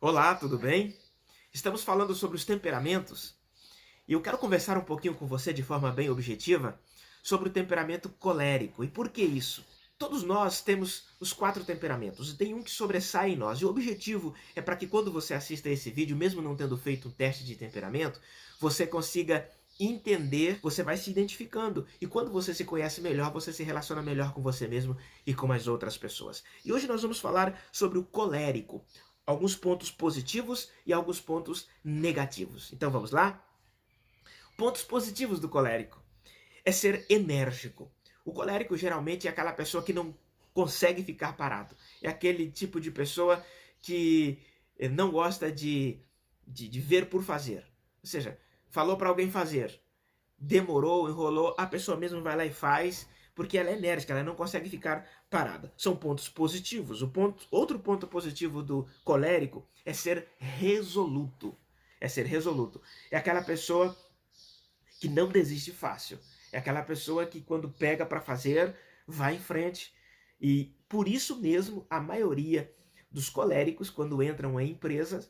Olá, tudo bem? Estamos falando sobre os temperamentos e eu quero conversar um pouquinho com você de forma bem objetiva sobre o temperamento colérico. E por que isso? Todos nós temos os 4 temperamentos e tem um que sobressai em nós. E o objetivo é para que quando você assista esse vídeo, mesmo não tendo feito um teste de temperamento, você consiga entender, você vai se identificando. E quando você se conhece melhor, você se relaciona melhor com você mesmo e com as outras pessoas. E hoje nós vamos falar sobre o colérico. Alguns pontos positivos e alguns pontos negativos. Então vamos lá? Pontos positivos do colérico é ser enérgico. O colérico geralmente é aquela pessoa que não consegue ficar parado. É aquele tipo de pessoa que não gosta de ver por fazer. Ou seja, falou para alguém fazer, demorou, enrolou, a pessoa mesmo vai lá e faz, porque ela é enérgica, ela não consegue ficar parada. São pontos positivos. Outro ponto positivo do colérico é ser resoluto. É ser resoluto. É aquela pessoa que não desiste fácil. É aquela pessoa que quando pega para fazer, vai em frente. E por isso mesmo, a maioria dos coléricos, quando entram em empresas,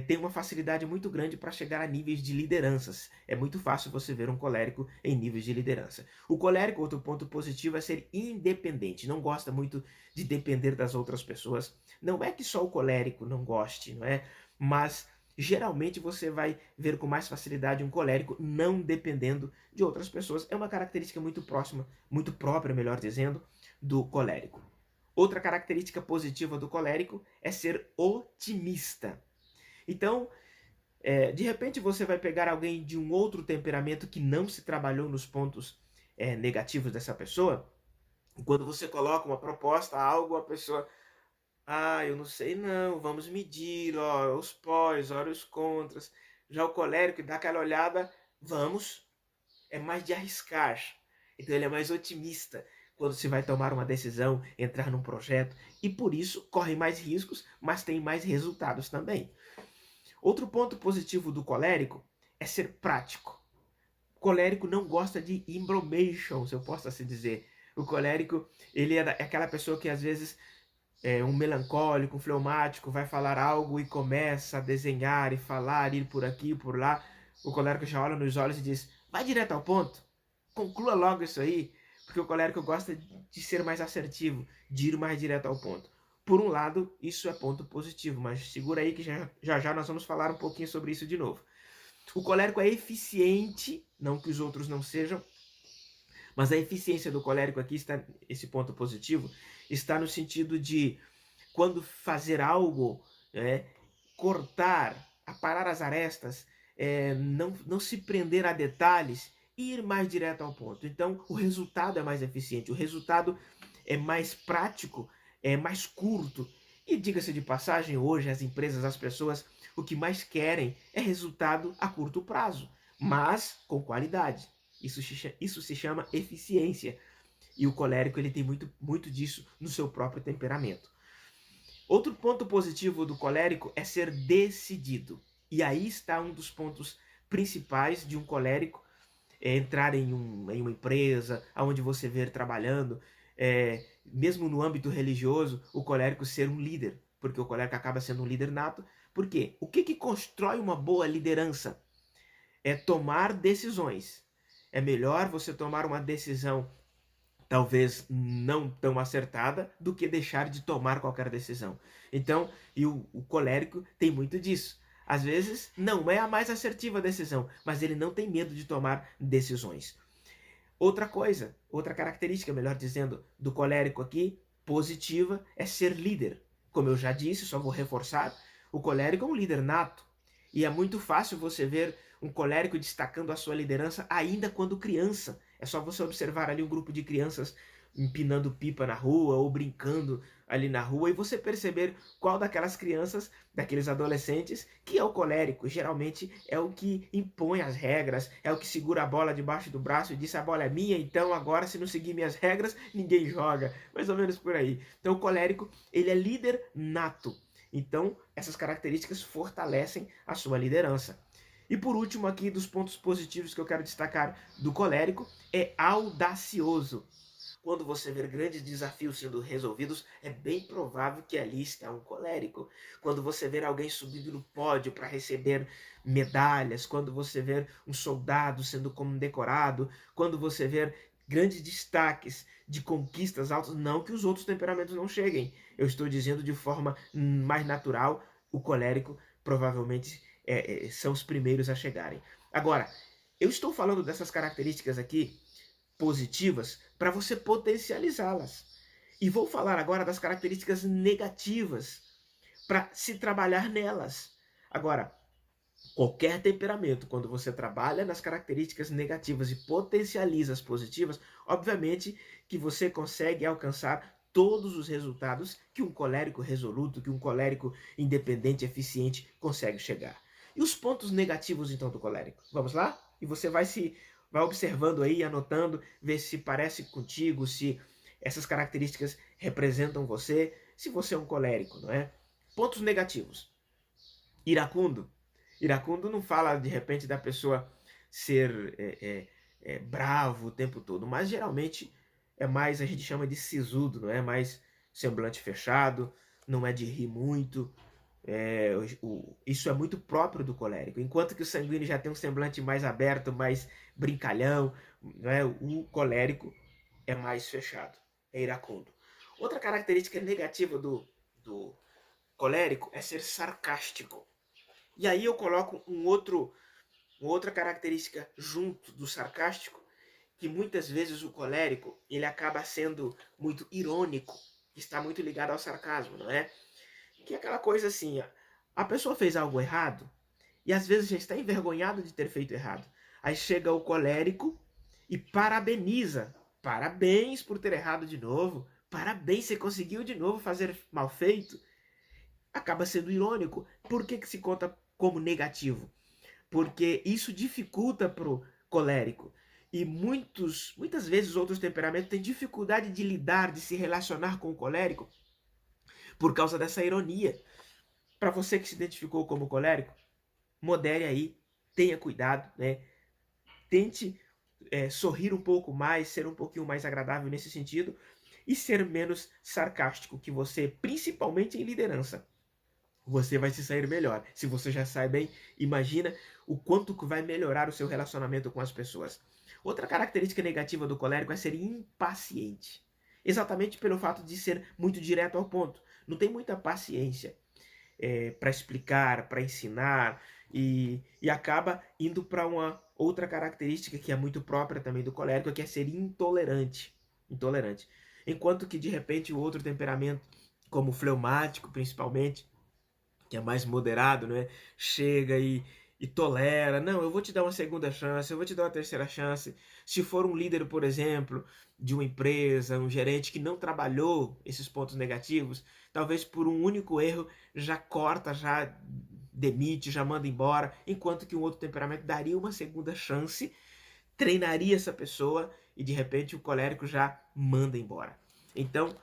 tem uma facilidade muito grande para chegar a níveis de lideranças. É muito fácil você ver um colérico em níveis de liderança. O colérico, outro ponto positivo, é ser independente. Não gosta muito de depender das outras pessoas. Não é que só o colérico não goste, não é? Mas geralmente você vai ver com mais facilidade um colérico não dependendo de outras pessoas. É uma característica muito próxima, muito própria, melhor dizendo, do colérico. Outra característica positiva do colérico é ser otimista. Então, de repente você vai pegar alguém de um outro temperamento que não se trabalhou nos pontos negativos dessa pessoa. Quando você coloca uma proposta, algo, a pessoa eu não sei não, vamos medir, ó, os pós, olha os contras. Já o colérico dá aquela olhada, vamos, é mais de arriscar. Então ele é mais otimista quando se vai tomar uma decisão, entrar num projeto, e por isso corre mais riscos, mas tem mais resultados também. Outro ponto positivo do colérico é ser prático. O colérico não gosta de embromation, se eu posso assim dizer. O colérico, ele é aquela pessoa que às vezes um melancólico, um fleumático, vai falar algo e começa a desenhar e falar, ir por aqui, por lá. O colérico já olha nos olhos e diz, vai direto ao ponto, conclua logo isso aí, porque o colérico gosta de ser mais assertivo, de ir mais direto ao ponto. Por um lado, isso é ponto positivo, mas segura aí que já nós vamos falar um pouquinho sobre isso de novo. O colérico é eficiente, não que os outros não sejam, mas a eficiência do colérico aqui está, esse ponto positivo, está no sentido de quando fazer algo, cortar, aparar as arestas, não se prender a detalhes e ir mais direto ao ponto. Então, o resultado é mais eficiente, o resultado é mais prático, é mais curto. E diga-se de passagem, hoje as empresas, as pessoas, o que mais querem é resultado a curto prazo, mas com qualidade. Isso se chama eficiência. E o colérico ele tem muito disso no seu próprio temperamento. Outro ponto positivo do colérico é ser decidido. E aí está um dos pontos principais de um colérico, entrar em uma empresa, onde você vê ele trabalhando, mesmo no âmbito religioso, o colérico ser um líder, porque o colérico acaba sendo um líder nato. Por quê? O que constrói uma boa liderança? É tomar decisões. É melhor você tomar uma decisão talvez não tão acertada do que deixar de tomar qualquer decisão. Então, o colérico tem muito disso. Às vezes não é a mais assertiva decisão, mas ele não tem medo de tomar decisões. Outra coisa, outra característica, melhor dizendo, do colérico aqui, positiva, é ser líder. Como eu já disse, só vou reforçar, o colérico é um líder nato. E é muito fácil você ver um colérico destacando a sua liderança ainda quando criança. É só você observar ali um grupo de crianças empinando pipa na rua ou brincando ali na rua e você perceber qual daquelas crianças, daqueles adolescentes, que é o colérico. Geralmente é o que impõe as regras, é o que segura a bola debaixo do braço e diz a bola é minha, então agora se não seguir minhas regras, ninguém joga. Mais ou menos por aí. Então o colérico, ele é líder nato. Então essas características fortalecem a sua liderança. E por último aqui, dos pontos positivos que eu quero destacar do colérico, é audacioso. Quando você ver grandes desafios sendo resolvidos, é bem provável que ali está um colérico. Quando você ver alguém subindo no pódio para receber medalhas, quando você ver um soldado sendo condecorado, quando você ver grandes destaques de conquistas altas, não que os outros temperamentos não cheguem. Eu estou dizendo de forma mais natural, o colérico provavelmente são os primeiros a chegarem. Agora, eu estou falando dessas características aqui positivas para você potencializá-las. E vou falar agora das características negativas para se trabalhar nelas. Agora, qualquer temperamento, quando você trabalha nas características negativas e potencializa as positivas, obviamente que você consegue alcançar todos os resultados que um colérico resoluto, que um colérico independente, eficiente consegue chegar. E os pontos negativos, então, do colérico? Vamos lá? E você vai observando aí, anotando, ver se parece contigo, se essas características representam você, se você é um colérico, não é? Pontos negativos. Iracundo. Iracundo não fala, de repente, da pessoa ser bravo o tempo todo, mas geralmente é mais, a gente chama de sisudo, não é? Mais semblante fechado, não é de rir muito. Isso é muito próprio do colérico. Enquanto que o sanguíneo já tem um semblante mais aberto, mais brincalhão, não é? O colérico é mais fechado, é iracundo. Outra característica negativa do colérico é ser sarcástico. E aí eu coloco uma outra característica junto do sarcástico, que muitas vezes o colérico ele acaba sendo muito irônico, que está muito ligado ao sarcasmo, não é? Que é aquela coisa assim, a pessoa fez algo errado e às vezes já está envergonhado de ter feito errado. Aí chega o colérico e parabeniza. Parabéns por ter errado de novo. Parabéns, você conseguiu de novo fazer mal feito. Acaba sendo irônico. Por que se conta como negativo? Porque isso dificulta para o colérico. E muitas vezes outros temperamentos têm dificuldade de lidar, de se relacionar com o colérico por causa dessa ironia. Para você que se identificou como colérico, modere aí, tenha cuidado, né? Tente sorrir um pouco mais, ser um pouquinho mais agradável nesse sentido e ser menos sarcástico, que você, principalmente em liderança, você vai se sair melhor. Se você já sai bem, imagina o quanto que vai melhorar o seu relacionamento com as pessoas. Outra característica negativa do colérico é ser impaciente. Exatamente pelo fato de ser muito direto ao ponto. Não tem muita paciência para explicar, para ensinar, e acaba indo para uma outra característica que é muito própria também do colérico, que é ser intolerante. Intolerante. Enquanto que, de repente, o outro temperamento, como o fleumático, principalmente, que é mais moderado, né? Chega e tolera. Não, eu vou te dar uma segunda chance, eu vou te dar uma terceira chance. Se for um líder, por exemplo, de uma empresa, um gerente que não trabalhou esses pontos negativos, talvez por um único erro já corta, já demite, já manda embora, enquanto que um outro temperamento daria uma segunda chance, treinaria essa pessoa e de repente o colérico já manda embora. Então,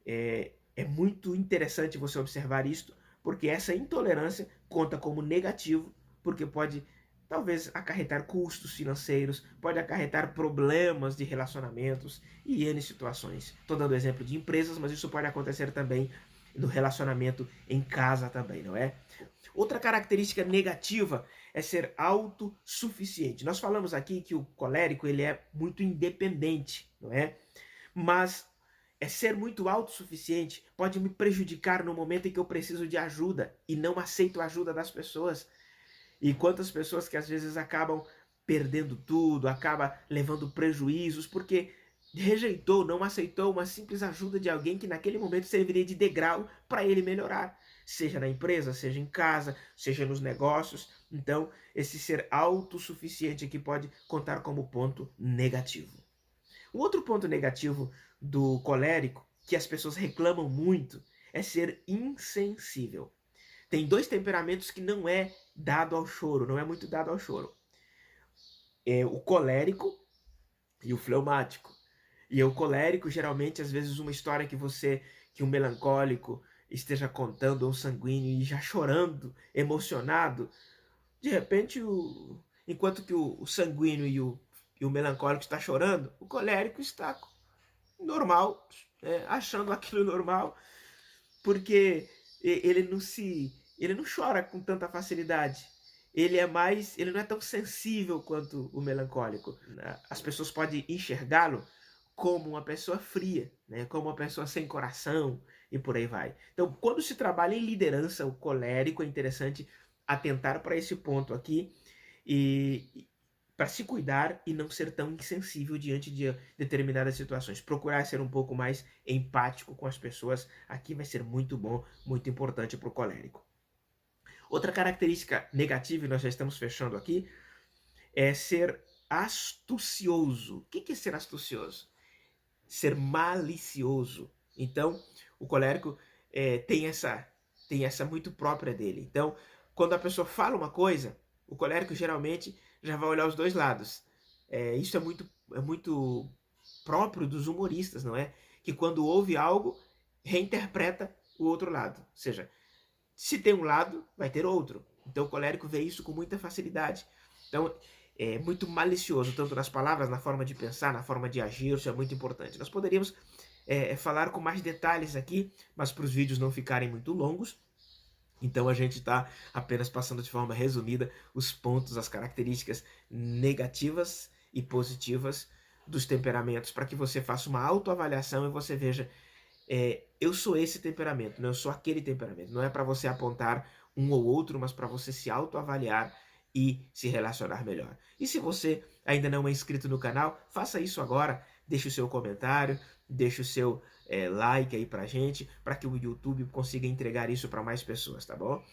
é muito interessante você observar isto, porque essa intolerância conta como negativo, porque pode talvez acarretar custos financeiros, pode acarretar problemas de relacionamentos e N situações. Estou dando exemplo de empresas, mas isso pode acontecer também no relacionamento em casa também, não é? Outra característica negativa é ser autossuficiente. Nós falamos aqui que o colérico ele é muito independente, não é? Mas ser muito autossuficiente pode me prejudicar no momento em que eu preciso de ajuda e não aceito a ajuda das pessoas. E quantas pessoas que às vezes acabam perdendo tudo, acaba levando prejuízos porque rejeitou, não aceitou uma simples ajuda de alguém que naquele momento serviria de degrau para ele melhorar, seja na empresa, seja em casa, seja nos negócios. Então, esse ser autossuficiente aqui pode contar como ponto negativo. O outro ponto negativo do colérico, que as pessoas reclamam muito, é ser insensível. Tem dois temperamentos que não é dado ao choro, não é muito dado ao choro. É o colérico e o fleumático. E o colérico, geralmente, às vezes, uma história que um melancólico esteja contando, ou sanguíneo, e já chorando, emocionado, de repente, enquanto que o sanguíneo e o melancólico está chorando, o colérico está normal, achando aquilo normal, porque ele não chora com tanta facilidade. Ele não é tão sensível quanto o melancólico. As pessoas podem enxergá-lo como uma pessoa fria, né? Como uma pessoa sem coração e por aí vai. Então, quando se trabalha em liderança, o colérico é interessante atentar para esse ponto aqui e para se cuidar e não ser tão insensível diante de determinadas situações. Procurar ser um pouco mais empático com as pessoas aqui vai ser muito bom, muito importante para o colérico. Outra característica negativa, e nós já estamos fechando aqui, é ser astucioso. O que é ser astucioso? Ser malicioso. Então, o colérico tem essa muito própria dele. Então, quando a pessoa fala uma coisa, o colérico geralmente já vai olhar os dois lados. Isso é muito próprio dos humoristas, não é? Que quando ouve algo, reinterpreta o outro lado. Ou seja, se tem um lado, vai ter outro. Então o colérico vê isso com muita facilidade. Então é muito malicioso, tanto nas palavras, na forma de pensar, na forma de agir, isso é muito importante. Nós poderíamos falar com mais detalhes aqui, mas para os vídeos não ficarem muito longos, então a gente está apenas passando de forma resumida os pontos, as características negativas e positivas dos temperamentos, para que você faça uma autoavaliação e você veja, eu sou esse temperamento, não eu sou aquele temperamento. Não é para você apontar um ou outro, mas para você se autoavaliar e se relacionar melhor. E se você ainda não é inscrito no canal, faça isso agora, deixe o seu comentário, deixe o seu like aí pra gente, para que o YouTube consiga entregar isso para mais pessoas, tá bom?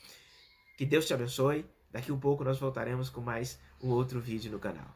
Que Deus te abençoe. Daqui um pouco nós voltaremos com mais um outro vídeo no canal.